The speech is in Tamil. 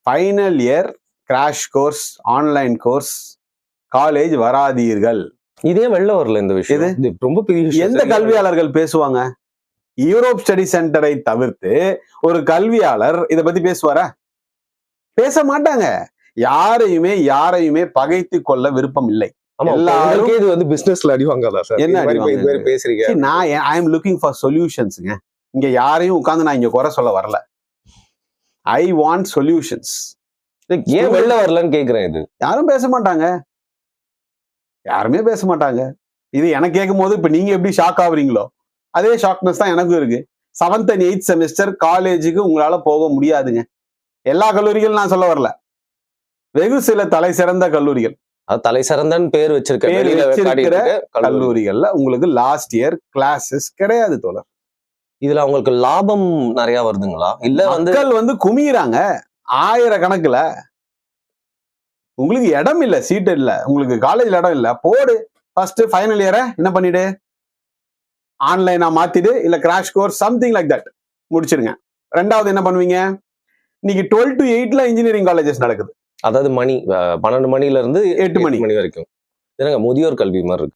Final year crash course, online course, college வராதீர்கள். இதே வெளில வரல இந்த விஷயம். இது ரொம்ப பெரிய விஷயம். எந்த கல்வியாளர்கள் பேசுவாங்க? யூரோப் ஸ்டடி சென்டரை தவிர்த்து ஒரு கல்வியாளர் இதை பத்தி பேசுவாரா? பேச மாட்டாங்க. யாரையுமே பகைத்து கொள்ள விருப்பம் இல்லை. எல்லாரும் இது வந்து பிசினஸ்ல அடி வாங்காதா சார்? என்ன பேசுறீங்க? நான் ஐ எம் லுக்கிங் ஃபார் சொல்யூஷன்ஸ்ங்க. இங்க யாரையும் உட்கார்ந்து நான் இங்க குறை சொல்ல வரல. I want solutions. ஏன் வெளில வரலன்னு கேக்குறேன். இது யாரும் பேச மாட்டாங்க. யாருமே பேச மாட்டாங்க. இது எனக்கு கேட்கும் போது இப்ப நீங்க எப்படி ஷாக் ஆகுறீங்களோ அதே ஷாக்னஸ் தான் எனக்கும் இருக்கு. 7th and 8th செமஸ்டர் காலேஜுக்கு உங்களால போக முடியாதுங்க. எல்லா கல்லூரிகள் நான் சொல்ல வரல. வெகு சில தலை சிறந்த கல்லூரிகள், தலை சிறந்தன்னு பேர் வச்சிருக்கிற கல்லூரிகள்ல உங்களுக்கு லாஸ்ட் இயர் கிளாஸஸ் கிடையாது தோழர். இதுல அவங்களுக்கு லாபம் நிறைய வருதுங்களா? இல்ல மக்கள் வந்து குமிறாங்க 1000 கணக்குல. உங்களுக்கு இடம் இல்ல, சீட் இல்ல, உங்களுக்கு காலேஜ்ல இடம் இல்ல. போடு ஃபர்ஸ்ட் ஃபைனல் இயரை என்ன பண்ணிடு, ஆன்லைனா மாத்திடு, இல்ல crash course something like that முடிச்சிருங்க. ரெண்டாவது என்ன பண்ணுவீங்க? இன்னைக்கு 12 to 8ல இன்ஜினியரிங் காலேஜஸ் நடக்குது. அதாவது 12 மணில இருந்து 8 மணி வரைக்கும். முதியோர் கல்வி மாதிரி இருக்கு.